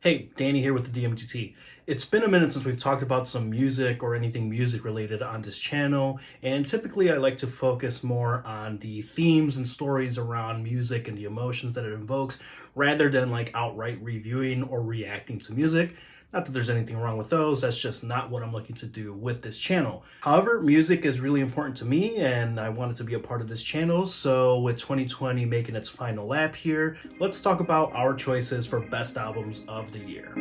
Hey, Danny here with the DMGT. It's been a minute since we've talked about some music or anything music related on this channel, and typically I like to focus more on the themes and stories around music and the emotions that it invokes, rather than like outright reviewing or reacting to music. Not that there's anything wrong with those, that's just not what I'm looking to do with this channel. However, music is really important to me and I wanted to be a part of this channel, so with 2020 making its final lap here, let's talk about our choices for best albums of the year.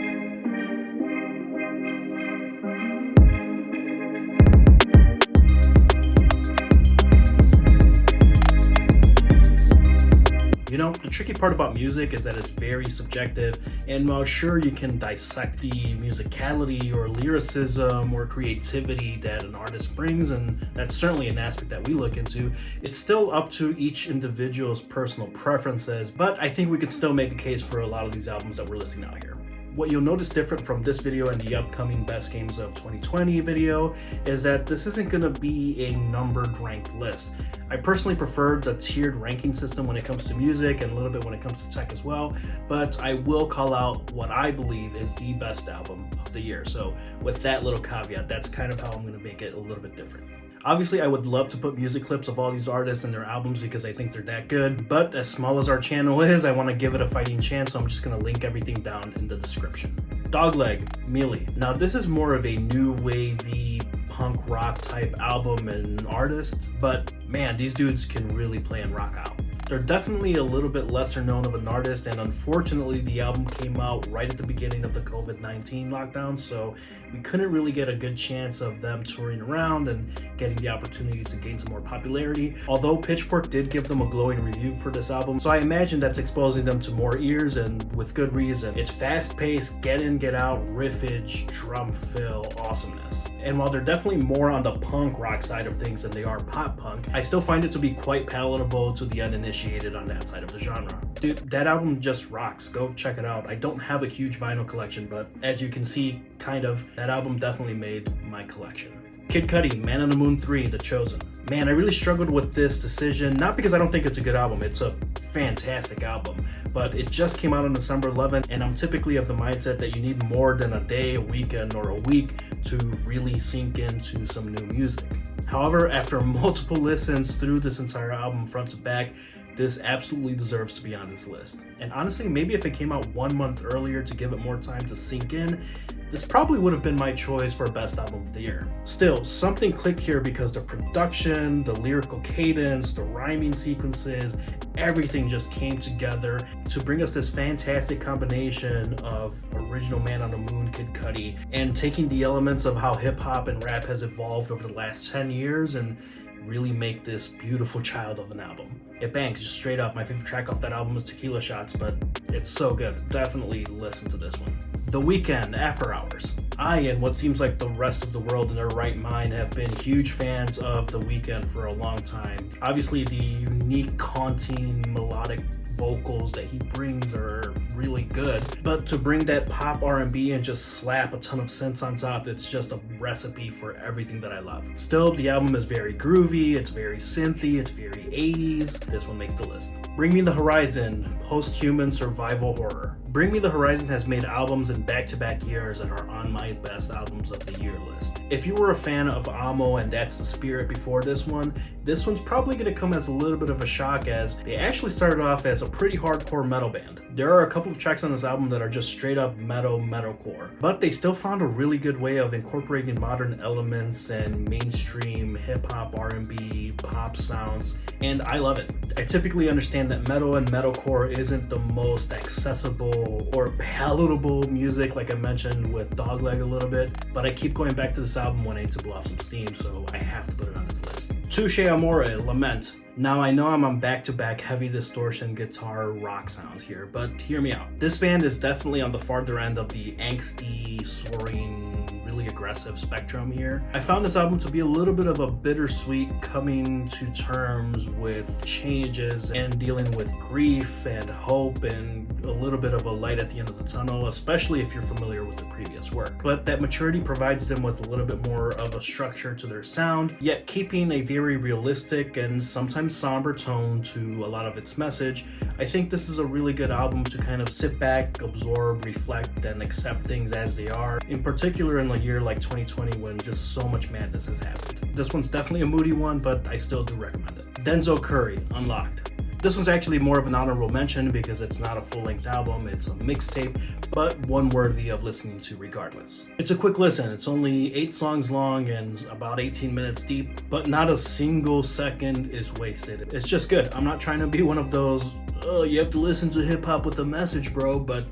You know, the tricky part about music is that it's very subjective, and while sure you can dissect the musicality or lyricism or creativity that an artist brings, and that's certainly an aspect that we look into, it's still up to each individual's personal preferences, but I think we could still make a case for a lot of these albums that we're listing out here. What you'll notice different from this video and the upcoming Best Games of 2020 video is that this isn't going to be a numbered ranked list. I personally prefer the tiered ranking system when it comes to music and a little bit when it comes to tech as well, but I will call out what I believe is the best album of the year. So with that little caveat, that's kind of how I'm going to make it a little bit different. Obviously, I would love to put music clips of all these artists and their albums because I think they're that good, but as small as our channel is, I want to give it a fighting chance, so I'm just going to link everything down in the description. Dogleg, Mealy. Now, this is more of a new wavy punk rock type album and artist, but man, these dudes can really play and rock out. They're definitely a little bit lesser known of an artist, and unfortunately the album came out right at the beginning of the COVID-19 lockdown, so we couldn't really get a good chance of them touring around and getting the opportunity to gain some more popularity. Although Pitchfork did give them a glowing review for this album, so I imagine that's exposing them to more ears, and with good reason. It's fast-paced, get in, get out, riffage, drum fill, awesomeness. And while they're definitely more on the punk rock side of things than they are pop punk, I still find it to be quite palatable to the uninitiated on that side of the genre. Dude, that album just rocks. Go check it out. I don't have a huge vinyl collection, but as you can see, kind of, that album definitely made my collection. Kid Cudi, Man on the Moon 3, The Chosen. Man, I really struggled with this decision, not because I don't think it's a good album, it's a fantastic album, but it just came out on December 11th, and I'm typically of the mindset that you need more than a day, a weekend, or a week to really sink into some new music. However, after multiple listens through this entire album front to back, this absolutely deserves to be on this list. And honestly, maybe if it came out 1 month earlier to give it more time to sink in, this probably would have been my choice for best album of the year. Still, something clicked here because the production, the lyrical cadence, the rhyming sequences, everything just came together to bring us this fantastic combination of original Man on the Moon, Kid Cudi, and taking the elements of how hip hop and rap has evolved over the last 10 years and really make this beautiful child of an album. It bangs, just straight up. My favorite track off that album is Tequila Shots, but it's so good. Definitely listen to this one. The Weeknd, After Hours. I, and what seems like the rest of the world in their right mind, have been huge fans of The Weeknd for a long time. Obviously, the unique, haunting, melodic vocals that he brings are really good, but to bring that pop R&B and just slap a ton of synths on top, it's just a recipe for everything that I love. Still, the album is very groovy, it's very synthy, it's very 80s. This one makes the list. Bring Me the Horizon, post-human survival horror. Bring Me the Horizon has made albums in back-to-back years that are on my best albums of the year list. If you were a fan of Amo and That's the Spirit before this one's probably going to come as a little bit of a shock, as they actually started off as a pretty hardcore metal band. There are a couple of tracks on this album that are just straight up metalcore, but they still found a really good way of incorporating modern elements and mainstream hip-hop, R&B, pop sounds, and I love it. I typically understand that metal and metalcore isn't the most accessible or palatable music, like I mentioned with Dogleg a little bit, but I keep going back to this album when I need to blow off some steam, so I have to put it on this list. Touche Amore, Lament. Now, I know I'm on back-to-back heavy distortion guitar rock sounds here, but hear me out. This band is definitely on the farther end of the angsty, soaring, really aggressive spectrum here. I found this album to be a little bit of a bittersweet coming to terms with changes and dealing with grief and hope and a little bit of a light at the end of the tunnel, especially if you're familiar with the previous work. But that maturity provides them with a little bit more of a structure to their sound, yet keeping a very realistic and sometimes somber tone to a lot of its message. I think this is a really good album to kind of sit back, absorb, reflect, and accept things as they are, in particular in a year like 2020 when just so much madness has happened. This one's definitely a moody one, but I still do recommend it. Denzel Curry, Unlocked. This one's actually more of an honorable mention because it's not a full-length album, it's a mixtape, but one worthy of listening to regardless. It's a quick listen, it's only 8 songs long and about 18 minutes deep, but not a single second is wasted. It's just good. I'm not trying to be one of those, oh, you have to listen to hip-hop with a message, bro, but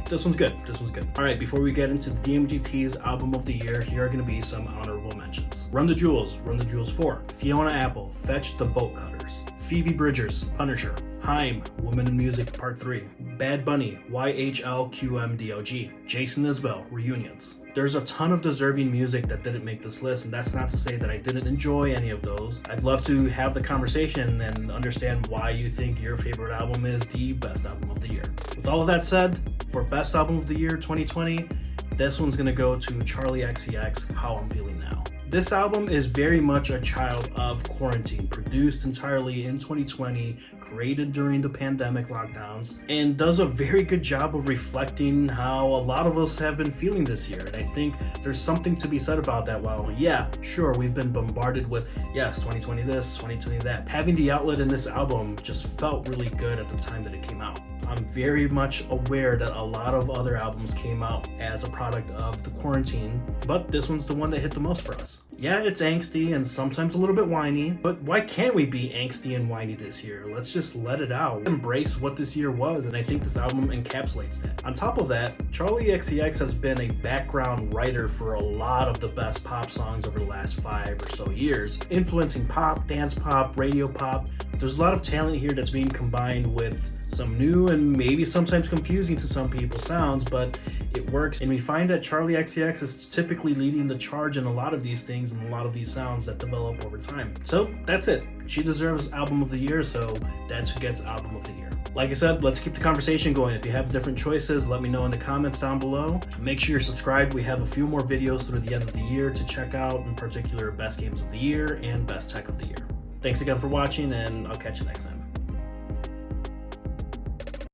this one's good. This one's good. All right, before we get into DMGT's album of the year, here are going to be some honorable mentions. Run the Jewels 4. Fiona Apple, Fetch the Boat Cutters. Phoebe Bridgers, Punisher. Haim, Woman in Music Part 3. Bad Bunny, YHLQMDLG. Jason Isbell, Reunions. There's a ton of deserving music that didn't make this list, and that's not to say that I didn't enjoy any of those. I'd love to have the conversation and understand why you think your favorite album is the best album of the year. With all of that said, for Best Album of the Year 2020, this one's gonna go to Charlie XCX, How I'm Feeling Now. This album is very much a child of quarantine, produced entirely in 2020, created during the pandemic lockdowns, and does a very good job of reflecting how a lot of us have been feeling this year. And I think there's something to be said about that. While, yeah, sure, we've been bombarded with, yes, 2020 this, 2020 that. Having the outlet in this album just felt really good at the time that it came out. I'm very much aware that a lot of other albums came out as a product of the quarantine, but this one's the one that hit the most for us. Yeah, it's angsty and sometimes a little bit whiny, but why can't we be angsty and whiny this year? Let's just let it out. Embrace what this year was, and I think this album encapsulates that. On top of that, Charlie XCX has been a background writer for a lot of the best pop songs over the last 5 or so years, influencing pop, dance pop, radio pop. There's a lot of talent here that's being combined with some new and maybe sometimes confusing to some people sounds, but it works. And we find that Charlie XCX is typically leading the charge in a lot of these things and a lot of these sounds that develop over time. So that's it. She deserves Album of the Year, so that's who gets Album of the Year. Like I said, let's keep the conversation going. If you have different choices, let me know in the comments down below. Make sure you're subscribed. We have a few more videos through the end of the year to check out, in particular Best Games of the Year and Best Tech of the Year. Thanks again for watching, and I'll catch you next time.